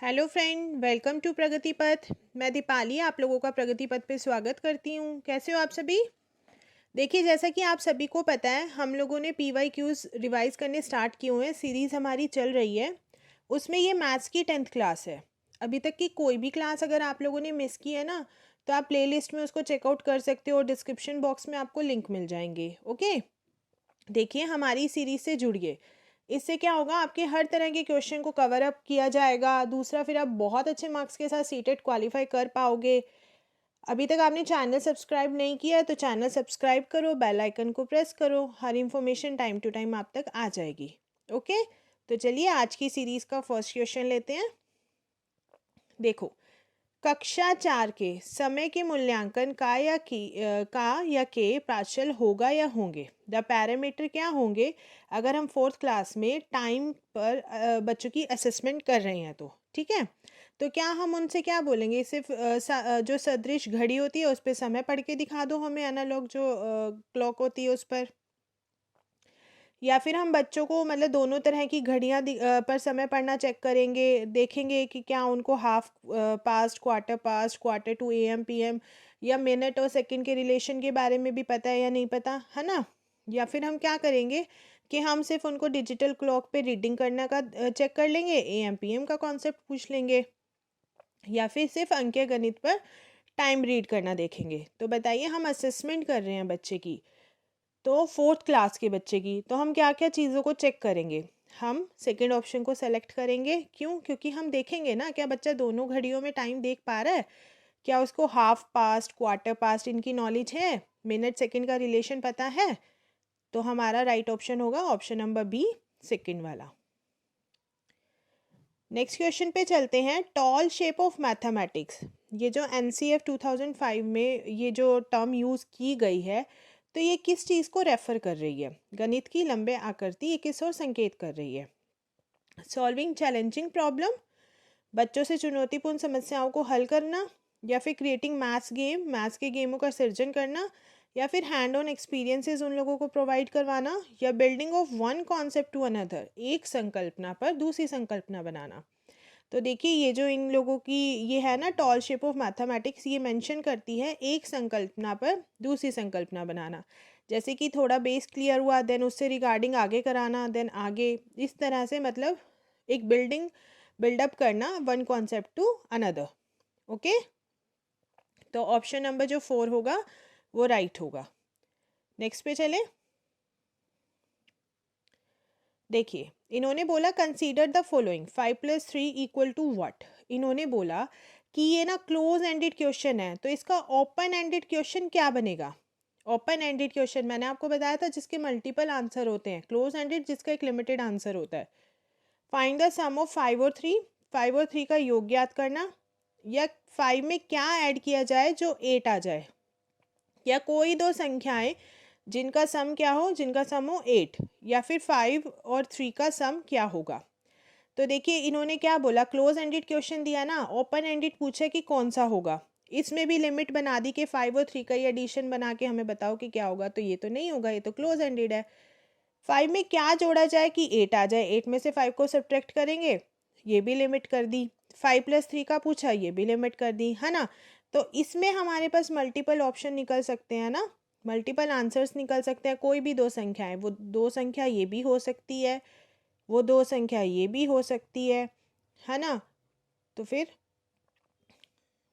Hello friend, welcome to प्रगति पथ। मैं दीपाली आप लोगों का प्रगति पथ पे स्वागत करती हूँ। कैसे हो आप सभी? देखिए, जैसा कि आप सभी को पता है, हम लोगों ने PYQs रिवाइज करने स्टार्ट किए हुए हैं। सीरीज़ हमारी चल रही है। उसमें ये मैथ्स की 10th क्लास है। अभी तक की कोई भी क्लास अगर आप लोगों ने मिस की है ना, तो आप प्लेलिस्ट में उसको चेकआउट कर सकते हो और डिस्क्रिप्शन बॉक्स में आपको लिंक मिल जाएंगे। ओके, देखिए हमारी सीरीज से जुड़िए। इससे क्या होगा, आपके हर तरह के क्वेश्चन को कवर अप किया जाएगा। दूसरा, फिर आप बहुत अच्छे मार्क्स के साथ सीटेट क्वालिफाई कर पाओगे। अभी तक आपने चैनल सब्सक्राइब नहीं किया है तो चैनल सब्सक्राइब करो, बेल आइकन को प्रेस करो। हर इंफॉर्मेशन टाइम टू टाइम आप तक आ जाएगी। ओके, तो चलिए आज की सीरीज का फर्स्ट क्वेश्चन लेते हैं। देखो, कक्षा 4 के समय के मूल्यांकन का या के प्राचल होगा या होंगे। द पैरामीटर क्या होंगे अगर हम फोर्थ क्लास में टाइम पर बच्चों की असेसमेंट कर रहे हैं तो ठीक है। तो क्या हम उनसे क्या बोलेंगे, सिर्फ जो सदृश घड़ी होती है उस पर समय पढ़ के दिखा दो हमें, एनालॉग जो क्लॉक होती है उस पर। या फिर हम बच्चों को मतलब दोनों तरह की घड़ियां पर समय पढ़ना चेक करेंगे, देखेंगे कि क्या उनको half past, quarter to AM PM या मिनट और सेकंड के रिलेशन के बारे में भी पता है या नहीं पता, है ना। या फिर हम क्या करेंगे कि हम सिर्फ उनको डिजिटल क्लॉक पे रीडिंग करने का चेक कर लेंगे, AM PM का कॉन्सेप्ट पूछ लेंगे। या फिर सिर्फ अंकीय गणित पर टाइम रीड करना देखेंगे। तो बताइए, हम असेसमेंट कर रहे हैं बच्चे की, तो फोर्थ क्लास के बच्चे की, तो हम क्या क्या चीज़ों को चेक करेंगे। हम सेकंड ऑप्शन को सेलेक्ट करेंगे। क्यों? क्योंकि हम देखेंगे ना क्या बच्चा दोनों घड़ियों में टाइम देख पा रहा है, क्या उसको हाफ पास्ट, क्वार्टर पास्ट इनकी नॉलेज है, मिनट सेकंड का रिलेशन पता है। तो हमारा राइट ऑप्शन होगा ऑप्शन नंबर बी, सेकंड वाला। नेक्स्ट क्वेश्चन पे चलते हैं। टॉल शेप ऑफ मैथमेटिक्स, ये जो NCF 2005 में ये जो टर्म यूज़ की गई है, तो ये किस चीज़ को रेफर कर रही है? गणित की लंबे आकृति ये किस ओर संकेत कर रही है? सॉल्विंग चैलेंजिंग प्रॉब्लम, बच्चों से चुनौतीपूर्ण समस्याओं को हल करना, या फिर क्रिएटिंग मैथ्स के गेमों का सृजन करना, या फिर हैंड ऑन एक्सपीरियंसेस उन लोगों को प्रोवाइड करवाना, या building of one concept to another, एक संकल्पना पर दूसरी संकल्पना बनाना। तो देखिए, ये जो इन लोगों की ये है ना टॉल शेप ऑफ मैथमेटिक्स, ये मेंशन करती है एक संकल्पना पर दूसरी संकल्पना बनाना। जैसे कि थोड़ा बेस क्लियर हुआ, देन उससे रिगार्डिंग आगे कराना, देन आगे इस तरह से, मतलब एक बिल्डअप करना one concept to another. Okay, तो ऑप्शन नंबर जो 4 होगा वो राइट होगा। नेक्स्ट पे चले। देखिए, इन्होंने बोला कंसीडर द फॉलोइंग 5+3 = व्हाट। इन्होंने बोला कि ये ना क्लोज एंडेड क्वेश्चन है, तो इसका ओपन एंडेड क्वेश्चन क्या बनेगा? ओपन एंडेड क्वेश्चन मैंने आपको बताया था जिसके मल्टीपल आंसर होते हैं, क्लोज एंडेड जिसका एक लिमिटेड आंसर होता है। फाइंड द सम ऑफ 5 और 3, 5 और 3 का योग ज्ञात करना, या 5 में क्या ऐड किया जाए जो 8 आ जाए, या कोई दो संख्याएं जिनका सम क्या हो, जिनका सम हो 8, या फिर 5 और 3 का सम क्या होगा। तो देखिए, इन्होंने क्या बोला, क्लोज एंडेड क्वेश्चन दिया ना, ओपन एंडेड पूछे कि कौन सा होगा। इसमें भी लिमिट बना दी कि 5 और 3 का ही एडिशन बना के हमें बताओ कि क्या होगा, तो ये तो नहीं होगा, ये तो क्लोज एंडेड है। 5 में क्या जोड़ा जाए कि 8 आ जाए, 8 में से 5 को सब्ट्रैक्ट करेंगे, ये भी लिमिट कर दी। 5+3 का पूछा, ये भी लिमिट कर दी, है ना। तो इसमें हमारे पास मल्टीपल ऑप्शन निकल सकते हैं ना, मल्टीपल आंसर्स निकल सकते हैं। कोई भी दो संख्याएं, वो दो संख्या ये भी हो सकती है, वो दो संख्या ये भी हो सकती है ना। तो फिर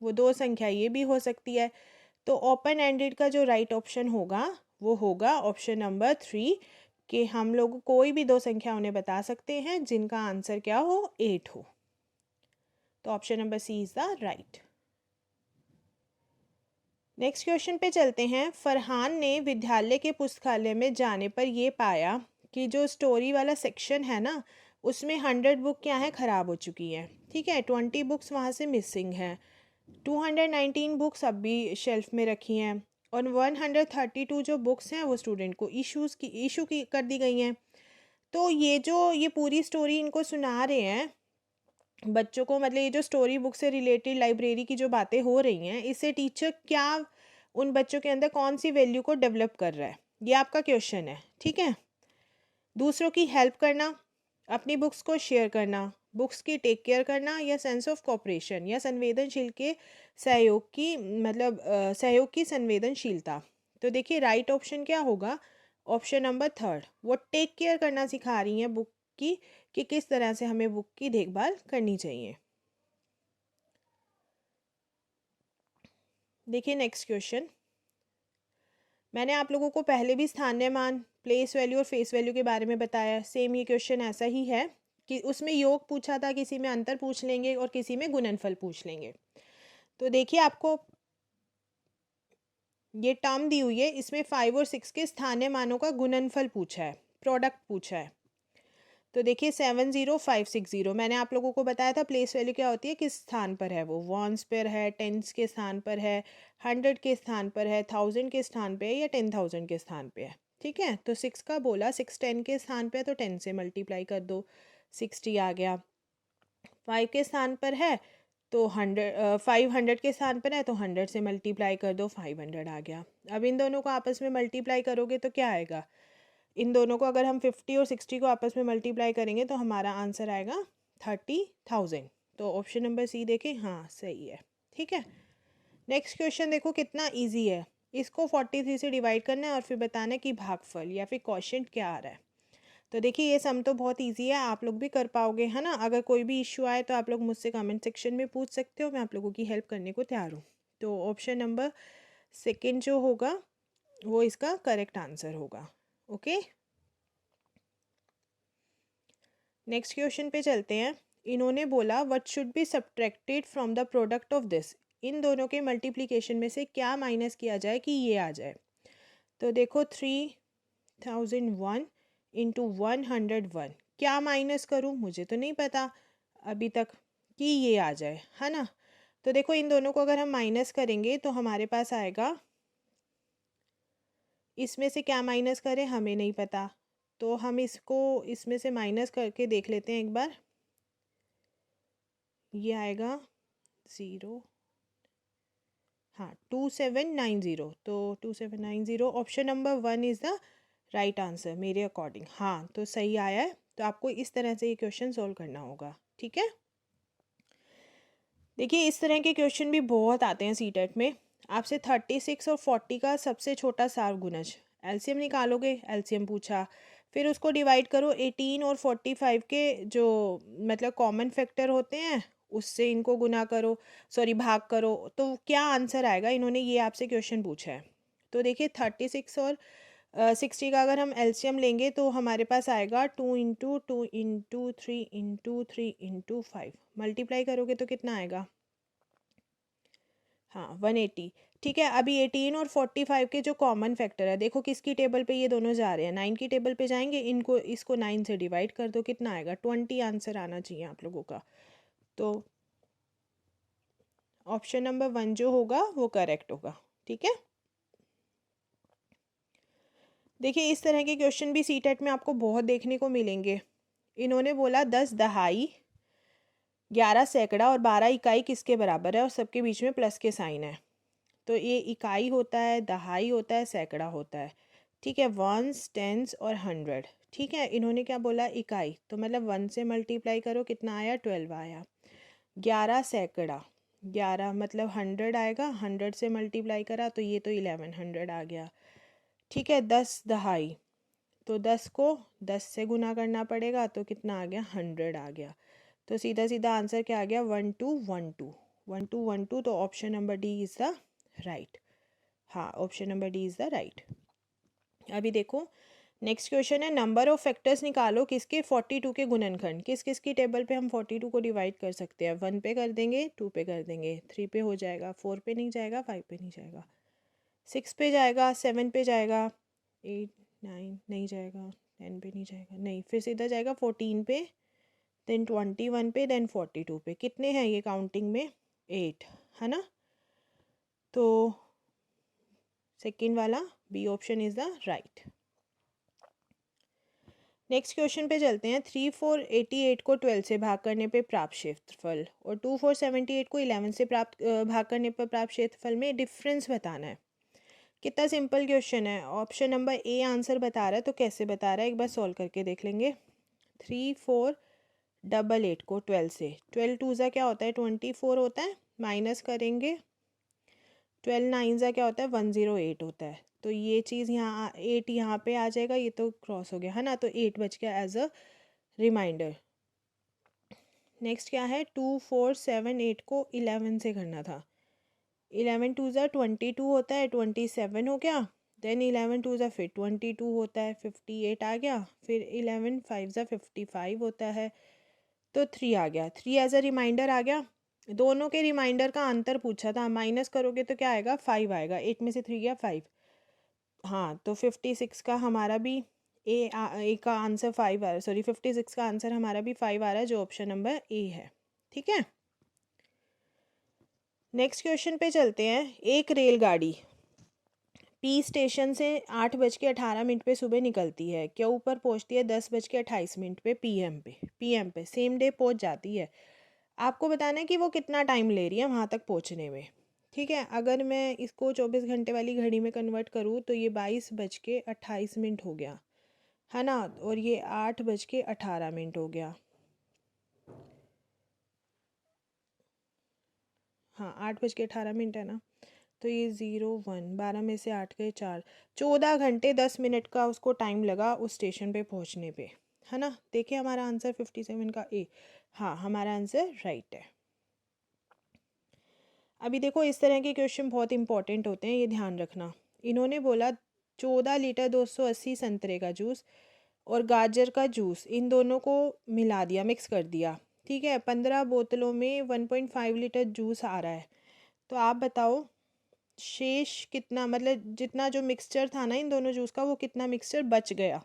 वो दो संख्या ये भी हो सकती है। तो ओपन एंडेड का जो राइट ऑप्शन होगा वो होगा ऑप्शन नंबर 3, कि हम लोग कोई भी दो संख्या उन्हें बता सकते हैं जिनका आंसर क्या हो, 8 हो। तो option number C is the right. Next question पे चलते हैं। फरहान ने विद्यालय के पुस्तकालय में जाने पर यह पाया कि जो स्टोरी वाला सेक्शन है ना, उसमें 100 बुक क्या है, ख़राब हो चुकी है। ठीक है, 20 बुक्स वहाँ से मिसिंग हैं, 219 बुक्स अब भी शेल्फ में रखी हैं, और 132 जो बुक्स हैं वो स्टूडेंट को इशू की कर दी गई हैं। तो ये पूरी स्टोरी इनको सुना रहे हैं बच्चों को, मतलब ये जो स्टोरी बुक से रिलेटेड लाइब्रेरी की जो बातें हो रही हैं, इससे टीचर क्या उन बच्चों के अंदर कौन सी वैल्यू को डेवलप कर रहा है, ये आपका क्वेश्चन है। ठीक है, दूसरों की हेल्प करना, अपनी बुक्स को शेयर करना, बुक्स की टेक केयर करना या सेंस ऑफ कॉपरेशन या संवेदनशील के सहयोग की मतलब सहयोग की संवेदनशीलता। तो देखिए राइट ऑप्शन क्या होगा, ऑप्शन नंबर थर्ड, वो टेक केयर करना सिखा रही हैं बुक की कि किस तरह से हमें बुक की देखभाल करनी चाहिए। देखिए नेक्स्ट क्वेश्चन, मैंने आप लोगों को पहले भी स्थानीय मान, प्लेस वैल्यू और फेस वैल्यू के बारे में बताया। सेम ये क्वेश्चन ऐसा ही है कि उसमें योग पूछा था, किसी में अंतर पूछ लेंगे और किसी में गुणनफल पूछ लेंगे। तो देखिए आपको ये टर्म दी हुई है, इसमें 5 और 6 के स्थानीय मानों का गुणनफल पूछा है, प्रोडक्ट पूछा है। तो देखिए 70560, मैंने आप लोगों को बताया था प्लेस वैल्यू क्या होती है, किस स्थान पर है वो, वंस पर है, टेंस के स्थान पर है, 100 के स्थान पर है, 1000 के स्थान पे है या 10,000 के स्थान पे है। ठीक है, तो 6 का बोला, 6 10 के स्थान पे है तो 10 से मल्टीप्लाई कर दो, 60 आ गया। 5 के स्थान पर है तो 500 के स्थान पर है तो 100 से मल्टीप्लाई कर दो, 500 आ गया। अब इन दोनों को आपस में मल्टीप्लाई करोगे तो क्या आएगा, इन दोनों को अगर हम 50 और 60 को आपस में मल्टीप्लाई करेंगे तो हमारा आंसर आएगा 30,000। तो ऑप्शन नंबर सी देखें, हाँ सही है। ठीक है, नेक्स्ट क्वेश्चन देखो कितना इजी है। इसको 43 से डिवाइड करना है और फिर बताना है कि भागफल या फिर क्वोशिएंट क्या आ रहा है। तो देखिए ये सम तो बहुत इजी है, आप लोग भी कर पाओगे, है ना। अगर कोई भी इश्यू आए तो आप लोग मुझसे कमेंट सेक्शन में पूछ सकते हो, मैं आप लोगों की हेल्प करने को तैयार हूँ। तो ऑप्शन नंबर सेकेंड जो होगा वो इसका करेक्ट आंसर होगा। ओके, नेक्स्ट क्वेश्चन पे चलते हैं। इन्होंने बोला what should be subtracted from the product of this, इन दोनों के मल्टीप्लिकेशन में से क्या माइनस किया जाए कि ये आ जाए। तो देखो 3001 इंटू 101, क्या माइनस करूँ मुझे तो नहीं पता अभी तक कि ये आ जाए, है ना। तो देखो इन दोनों को अगर हम माइनस करेंगे तो हमारे पास आएगा, इसमें से क्या माइनस करें हमें नहीं पता, तो हम इसको इसमें से माइनस करके देख लेते हैं एक बार। ये आएगा 0, हाँ 2790, तो 2790 option number 1 is the right answer मेरे अकॉर्डिंग। हाँ तो सही आया है, तो आपको इस तरह से ये क्वेश्चन सॉल्व करना होगा। ठीक है, देखिए इस तरह के क्वेश्चन भी बहुत आते हैं सीटेट में। आपसे 36 और 40 का सबसे छोटा सार्वगुणज एलसीएम निकालोगे, एलसीएम पूछा, फिर उसको डिवाइड करो 18 और 45 के जो मतलब कॉमन फैक्टर होते हैं उससे इनको गुना करो, सॉरी भाग करो, तो क्या आंसर आएगा, इन्होंने ये आपसे क्वेश्चन पूछा है। तो देखिए 36 और 60 का अगर हम एलसीएम लेंगे तो हमारे पास आएगा 2 × 2 × 3 × 3 × 5, मल्टीप्लाई करोगे तो कितना आएगा, हाँ 180। ठीक है, अभी 18 और 45 के जो कॉमन फैक्टर है, देखो किसकी टेबल पे ये दोनों जा रहे हैं, 9 की टेबल पे जाएंगे, इनको इसको 9 से डिवाइड कर दो, कितना आएगा 20 आंसर आना चाहिए आप लोगों का। तो ऑप्शन नंबर 1 जो होगा वो करेक्ट होगा। ठीक है, देखिए इस तरह के क्वेश्चन भी सीटेट में आपको बहुत देखने को मिलेंगे। इन्होंने बोला 10 दहाई, 11 सैकड़ा और 12 इकाई किसके बराबर है, और सबके बीच में प्लस के साइन है। तो ये इकाई होता है, दहाई होता है, सैकड़ा होता है। ठीक है, वंस, टेंस और 100। ठीक है, इन्होंने क्या बोला इकाई, तो मतलब 1 से मल्टीप्लाई करो कितना आया 12 आया। 11 सैकड़ा, 11 मतलब 100 आएगा, 100 से मल्टीप्लाई करा तो ये तो 1100 आ गया। ठीक है, 10 दहाई, तो 10 को 10 से गुना करना पड़ेगा तो कितना आ गया 100 आ गया। तो सीधा सीधा आंसर क्या आ गया 1212, 1212, तो option number D is the right. हाँ option number D is the right. अभी देखो नेक्स्ट क्वेश्चन है, नंबर ऑफ फैक्टर्स निकालो किसके 42 के गुणनखंड, किस किस की टेबल पे हम 42 को डिवाइड कर सकते हैं, 1 पे कर देंगे, 2 पे कर देंगे, 3 पे हो जाएगा, 4 पे नहीं जाएगा, 5 पे नहीं जाएगा, 6 पे जाएगा, 7 पे जाएगा, 8 9 नहीं जाएगा, 10 पे नहीं जाएगा, नहीं फिर सीधा जाएगा 14 पे, देन 21 पे, देन 42 पे। कितने हैं ये काउंटिंग में, 8, है ना। तो सेकेंड वाला B option is the right. Next question पे चलते हैं। 3488 को 12 से भाग करने पे प्राप्त क्षेत्रफल और 2478 को 11 से प्राप्त भाग करने पर प्राप्त क्षेत्रफल में डिफरेंस बताना है। कितना सिंपल क्वेश्चन है, ऑप्शन नंबर ए आंसर बता रहा है, तो कैसे बता रहा है एक बार सॉल्व करके देख लेंगे। 3 4 डबल 8 को 12 से, 12 टू ज़ा क्या होता है 24 होता है, माइनस करेंगे 12 नाइन ज़ा क्या होता है 108 होता है। तो ये चीज़ यहाँ 8 यहाँ पे आ जाएगा, ये तो क्रॉस हो गया है ना, तो 8 बच गया एज अ रिमाइंडर। नेक्स्ट क्या है 2 4 7 8 को 11 से करना था, 11 टू ज़ा 22 होता है, 27 हो गया, देन 11 टू ज़ा फिर 22 होता है, 58 आ गया, फिर 11 5 ज़ा 55 होता है, तो 3 आ गया, 3 एज अ रिमाइंडर आ गया। दोनों के रिमाइंडर का अंतर पूछा था, माइनस करोगे तो क्या आएगा 5 आएगा, 8 में से 3 गया 5। हाँ तो 56 का हमारा भी ए का आंसर 5 आ रहा है, सॉरी 56 का आंसर हमारा भी 5 आ रहा है, जो ऑप्शन नंबर ए है। ठीक है, नेक्स्ट क्वेश्चन पे चलते हैं। एक रेलगाड़ी पी स्टेशन से 8:18 पे सुबह निकलती है, क्यू पर पहुंचती है 10:28 पे पीएम पे सेम डे पहुंच जाती है। आपको बताना है कि वो कितना टाइम ले रही है वहाँ तक पहुँचने में। ठीक है, अगर मैं इसको 24 घंटे वाली घड़ी में कन्वर्ट करूँ तो ये 22:28 हो गया है ना, और ये 8:18 हो गया। हाँ 8:18 है ना, तो ये 0 1 12 में से 8 गए 4, 14 घंटे 10 मिनट का उसको टाइम लगा उस स्टेशन पे पहुंचने पे, है ना। देखिए हमारा आंसर 57 का ए, हाँ हमारा आंसर राइट है। अभी देखो इस तरह के क्वेश्चन बहुत इंपॉर्टेंट होते हैं, ये ध्यान रखना। इन्होंने बोला 14 लीटर 280 संतरे का जूस और गाजर का जूस, इन दोनों को मिला दिया, मिक्स कर दिया। ठीक है, 15 बोतलों में 1.5 लीटर जूस आ रहा है, तो आप बताओ शेष कितना, मतलब जितना जो मिक्सचर था ना इन दोनों जूस का, वो कितना मिक्सचर बच गया।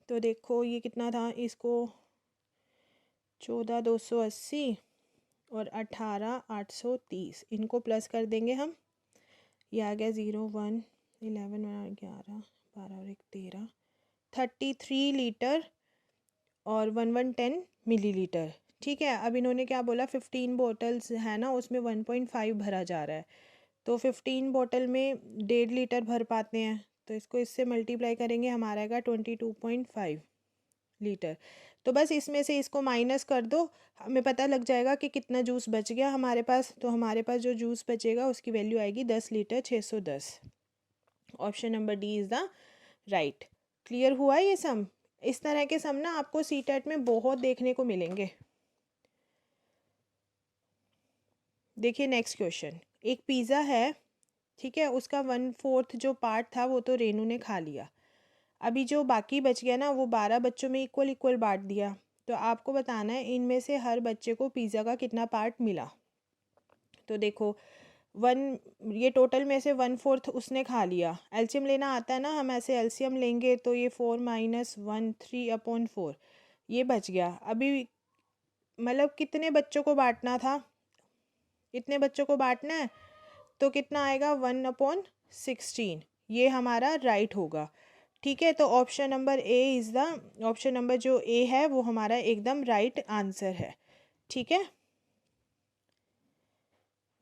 तो देखो ये कितना था, इसको 14 280 और 18 830, इनको प्लस कर देंगे हम, ये आ गया 0 1 11 11 12 और 1 13, 33 लीटर और 1 1 10 मिलीलीटर। ठीक है, अब इन्होंने क्या बोला 15 बॉटल्स है ना, उसमें 1.5 भरा जा रहा है, तो 15 बॉटल में 1.5 लीटर भर पाते हैं, तो इसको इससे मल्टीप्लाई करेंगे, हमारा आएगा 22.5 लीटर। तो बस इसमें से इसको माइनस कर दो, हमें पता लग जाएगा कि कितना जूस बच गया हमारे पास। तो हमारे पास जो जूस बचेगा उसकी वैल्यू आएगी 10 litre 610। Option number D is the right. Clear हुआ ये सम? इस तरह के सम ना आपको सीटेट में बहुत देखने को मिलेंगे। देखिए नेक्स्ट क्वेश्चन, एक पिज़्ज़ा है, ठीक है, उसका 1/4 जो पार्ट था वो तो रेनू ने खा लिया, अभी जो बाकी बच गया ना वो 12 बच्चों में इक्वल इक्वल बांट दिया। तो आपको बताना है इनमें से हर बच्चे को पिज़्ज़ा का कितना पार्ट मिला। तो देखो वन, ये टोटल में से 1/4 उसने खा लिया, एलसीएम लेना आता है ना, हम ऐसे एलसीएम लेंगे तो ये 4 - 1 3/4, ये बच गया। अभी मतलब कितने बच्चों को बांटना था, इतने बच्चों को बांटना है, तो कितना आएगा 1/16, ये हमारा राइट होगा। ठीक है, तो option number A is the, option number जो ए है वो हमारा एकदम राइट आंसर है। ठीक है,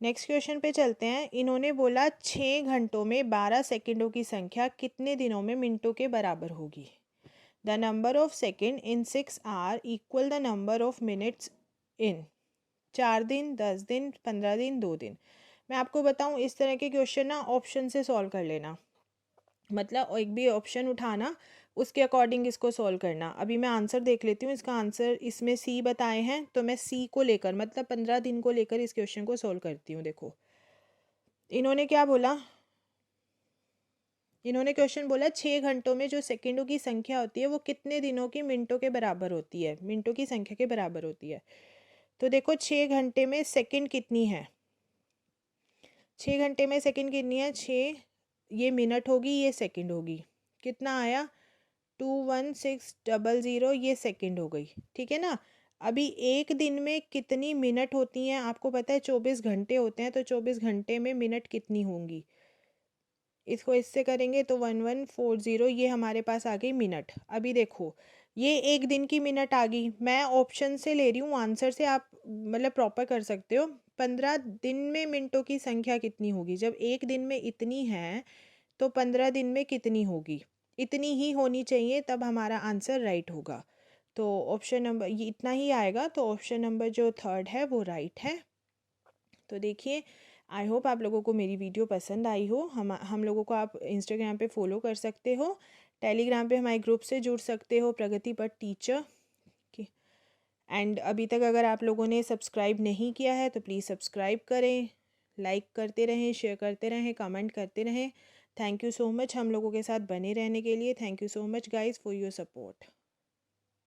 नेक्स्ट क्वेश्चन पे चलते हैं। इन्होंने बोला 6 घंटों में 12 सेकंडों की संख्या कितने दिनों में मिनटों के बराबर होगी। The number of second in 6 hour equal the number of minutes in 4 दिन 10 दिन 15 दिन 2 दिन। मैं आपको बताऊं इस तरह के क्वेश्चन ना ऑप्शन से सॉल्व कर लेना, मतलब एक भी ऑप्शन उठाना उसके अकॉर्डिंग इसको सॉल्व करना। अभी मैं आंसर देख लेती हूँ, इसका आंसर इसमें सी बताए हैं, तो मैं सी को लेकर मतलब 15 दिन को लेकर इस क्वेश्चन को सॉल्व करती हूँ। देखो इन्होंने क्या बोला, इन्होंने क्वेश्चन बोला 6 घंटों में जो सेकंडों की संख्या होती है वो कितने दिनों की मिनटों के बराबर होती है, मिनटों की संख्या के बराबर होती है। तो देखो 6 घंटे में सेकंड कितनी है, 6 घंटे में सेकंड कितनी है, 6, ये मिनट होगी ये सेकंड होगी, कितना आया 21600, ये सेकंड हो गई। ठीक है ना, अभी एक दिन में कितनी मिनट होती हैं आपको पता है, 24 घंटे होते हैं, तो 24 घंटे में मिनट कितनी होंगी, इसको इससे करेंगे तो 1140, ये हमारे पास आ गई मिनट। अभी देखो ये एक दिन की मिनट आ गई, मैं ऑप्शन से ले रही हूँ, आंसर से आप मतलब प्रॉपर कर सकते हो। 15 दिन में मिनटों की संख्या कितनी होगी, जब एक दिन में इतनी है तो 15 दिन में कितनी होगी, इतनी ही होनी चाहिए, तब हमारा आंसर राइट होगा। तो ऑप्शन नंबर ये इतना ही आएगा, तो ऑप्शन नंबर जो थर्ड है वो राइट है। तो देखिए, आई होप आप लोगों को मेरी वीडियो पसंद आई हो। हम लोगों को आप इंस्टाग्राम पे फॉलो कर सकते हो, टेलीग्राम पे हमारे ग्रुप से जुड़ सकते हो, प्रगति पथ टीचर की। एंड अभी तक अगर आप लोगों ने सब्सक्राइब नहीं किया है तो प्लीज़ सब्सक्राइब करें, लाइक करते रहें, शेयर करते रहें, कमेंट करते रहें। थैंक यू सो मच हम लोगों के साथ बने रहने के लिए। Thank you so much guys for your support.